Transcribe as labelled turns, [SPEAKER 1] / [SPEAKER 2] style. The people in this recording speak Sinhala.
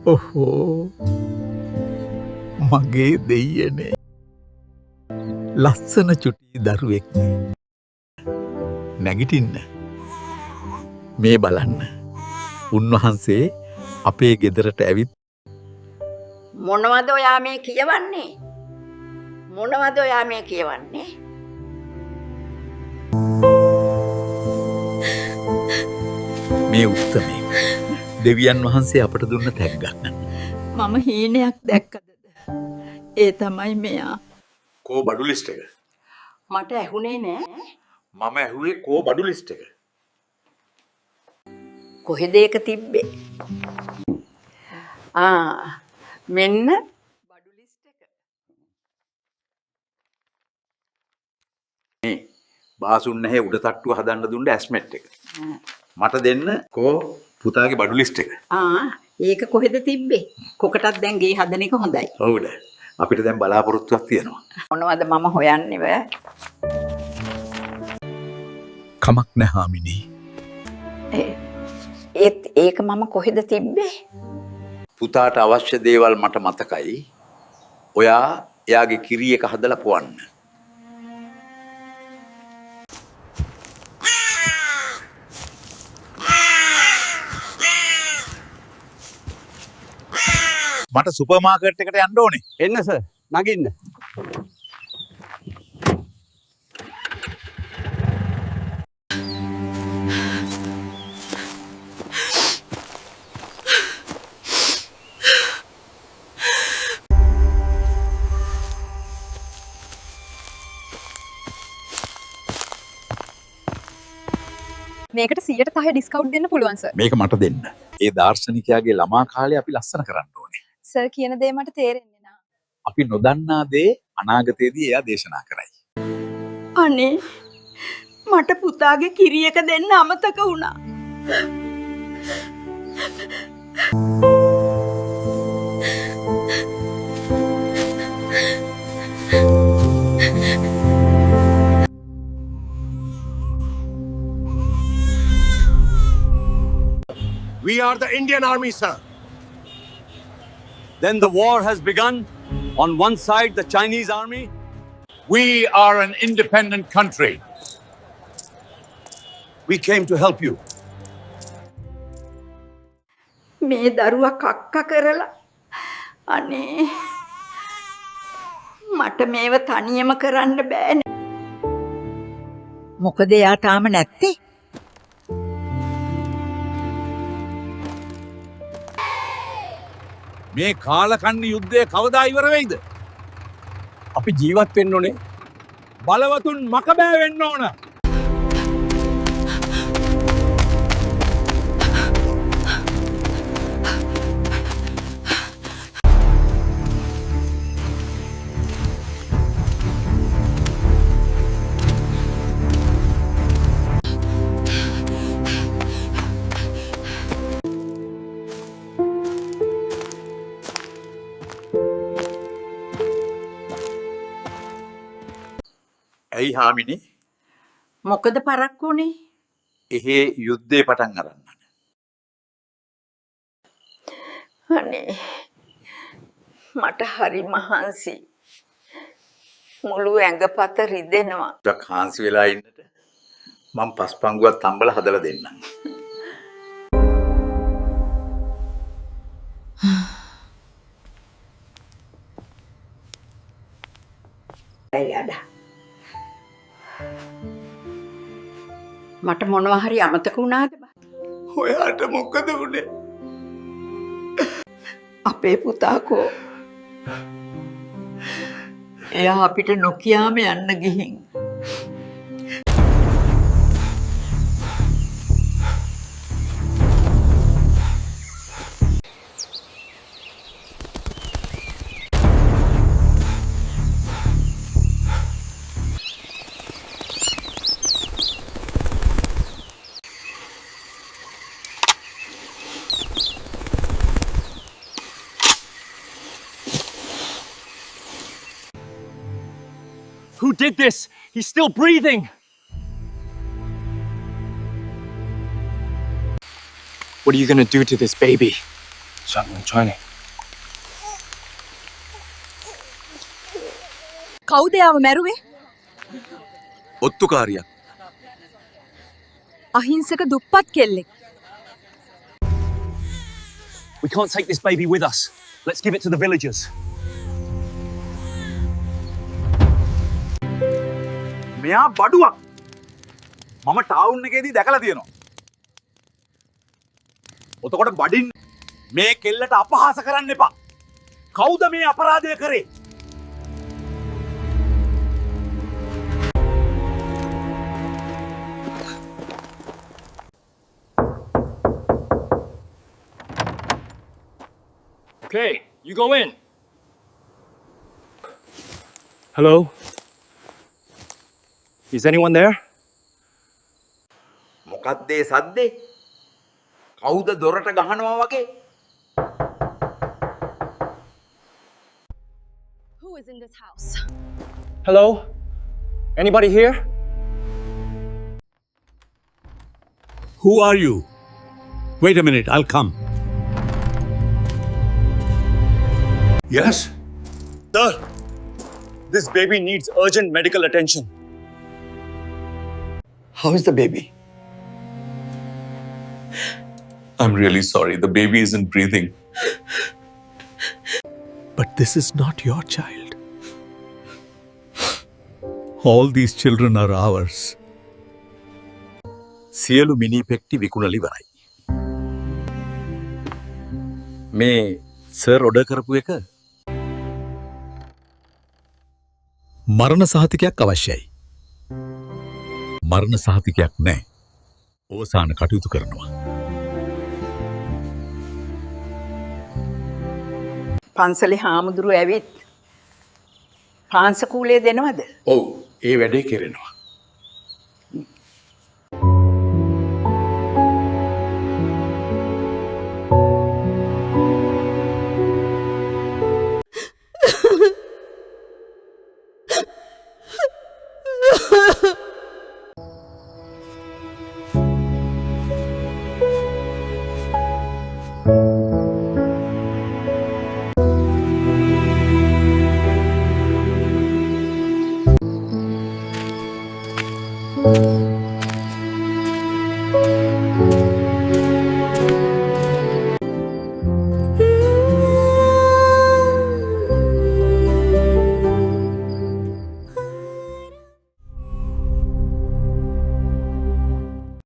[SPEAKER 1] ඔහෝ මගේ දෙයියනේ ලස්සන චුටි දරුවෙක් නැගිටින්න මේ බලන්න උන්වහන්සේ අපේ ගෙදරට ඇවිත්
[SPEAKER 2] මොනවද ඔයා මේ කියවන්නේ? මොනවද ඔයා මේ කියවන්නේ?
[SPEAKER 1] මේ උත්තමේ දෙවියන් වහන්සේ අපට දුන්න තැග්ගක්.
[SPEAKER 3] මම හීනයක් දැක්කද? ඒ තමයි මෙයා.
[SPEAKER 1] කෝ බඩු ලිස්ට් එක?
[SPEAKER 2] මට ඇහුනේ නෑ.
[SPEAKER 1] මම ඇහුවේ කෝ බඩු ලිස්ට් එක?
[SPEAKER 2] කොහෙද ඒක තිබ්බේ? මෙන්න බඩු ලිස්ට් එක.
[SPEAKER 1] මේ බාසුන් නැහැ උඩ තට්ටුව හදන්න දුන්න ඇස්මෙට් එක. මට දෙන්න කෝ පුතාගේ බඩු ලිස්ට් එක.
[SPEAKER 2] ඒක කොහෙද තිබ්බේ? කොකටත් දැන් ගේ හදන එක හොඳයි.
[SPEAKER 1] ඔව්ද? අපිට දැන් බලාපොරොත්තුවක් තියෙනවා.
[SPEAKER 2] මොනවද මම හොයන්නේ බෑ.
[SPEAKER 1] කමක් නැහැ හාමිනේ.
[SPEAKER 2] ඒක මම කොහෙද තිබ්බේ?
[SPEAKER 1] පුතාට අවශ්‍ය දේවල් මට මතකයි. ඔයා එයාගේ කිරි එක හදලා පොවන්න. මට සුපර් මාකට් එකට යන්න ඕනේ.
[SPEAKER 4] එන්න සර් නගින්න.
[SPEAKER 3] මේකට 100% ඩිස්කවුන්ට් දෙන්න පුළුවන් සර්.
[SPEAKER 1] මේක මට දෙන්න. ඒ දාර්ශනිකයාගේ ළමා කාලේ අපි ලස්සන කරන්න ඕනේ.
[SPEAKER 3] සර් කියන දේ මට තේරෙන්නේ නැහැ.
[SPEAKER 1] අපි නොදන්නා දේ අනාගතයේදී එයා දේශනා කරයි.
[SPEAKER 3] අනේ මට පුතාගේ කිරි එක දෙන්න අමතක වුණා.
[SPEAKER 5] We are the Indian Army, sir.
[SPEAKER 4] Then the war has begun. On one side the Chinese army.
[SPEAKER 5] We are an independent country. We came to help you.
[SPEAKER 2] මේ දරුවා කක්ක කරලා අනේ මට මේව තනියම කරන්න බෑනේ. මොකද එයා තාම නැත්තේ?
[SPEAKER 1] මේ කාලකන්ණි යුද්ධය කවදා ඉවර වෙයිද?
[SPEAKER 4] අපි ජීවත් වෙන්න ඕනේ.
[SPEAKER 1] බලවතුන් මකබෑ වෙන්න ඕන. ඇයි හාමිනේ?
[SPEAKER 2] මොකද පරක්කුනේ?
[SPEAKER 1] එහෙ යුද්ධේ පටන් අරන්න.
[SPEAKER 2] අනේ මට හරි මහන්සි. මුළු ඇඟපත රිදෙනවා.
[SPEAKER 1] ටිකක් හාන්සි වෙලා ඉන්නට මම පස්පංගුවක් තම්බලා හදලා දෙන්නම්.
[SPEAKER 2] අයියඩා. මට මොනවා හරි අමතක වුණාද බා?
[SPEAKER 1] ඔයාට මොකද වුනේ?
[SPEAKER 2] අපේ පුතාකෝ. එයා අපිට නොකියාම යන්න ගිහින්.
[SPEAKER 4] Who did this? He's still breathing.
[SPEAKER 6] What are you gonna do to this baby? Something tiny.
[SPEAKER 3] කවුද යාව මැරුවේ?
[SPEAKER 5] ඔත්තුකාරියක්.
[SPEAKER 3] අහිංසක දුප්පත් කෙල්ලෙක්.
[SPEAKER 4] We can't take this baby with us. Let's give it to the villagers.
[SPEAKER 1] මෙයා බඩුවක්. මම ටවුන් එකේදී දැකලා තියෙනවා. ඔතකොට බඩින් මේ කෙල්ලට අපහාස කරන්න එපා. කවුද මේ අපරාධය කරේ?
[SPEAKER 6] Okay, you go in. Hello? Is anyone there?
[SPEAKER 1] මොකක්ද ඒ සද්දේ? කවුද දොරට ගහනවා වගේ?
[SPEAKER 3] Who is in this house?
[SPEAKER 6] Hello? Anybody here?
[SPEAKER 5] Who are you? Wait a minute, I'll come. Yes?
[SPEAKER 4] Sir, this baby needs urgent medical attention.
[SPEAKER 7] How is the baby?
[SPEAKER 8] I'm really sorry. The baby isn't breathing.
[SPEAKER 5] But this is not your child. All these children are ours.
[SPEAKER 1] සියලු මිනි පෙට්ටි විකුණලා ඉවරයි. මේ සර් ඔඩර් කරපු එක
[SPEAKER 5] මරණ සහතිකයක් අවශ්‍යයි. මරණ සහතිකයක් නැහැ. ඕසාන කටයුතු කරනවා.
[SPEAKER 2] පන්සලේ හාමුදුරුවෝ ඇවිත් පාංශකූලය දෙනවද?
[SPEAKER 5] ඔව්, ඒ වැඩේ කෙරෙනවා.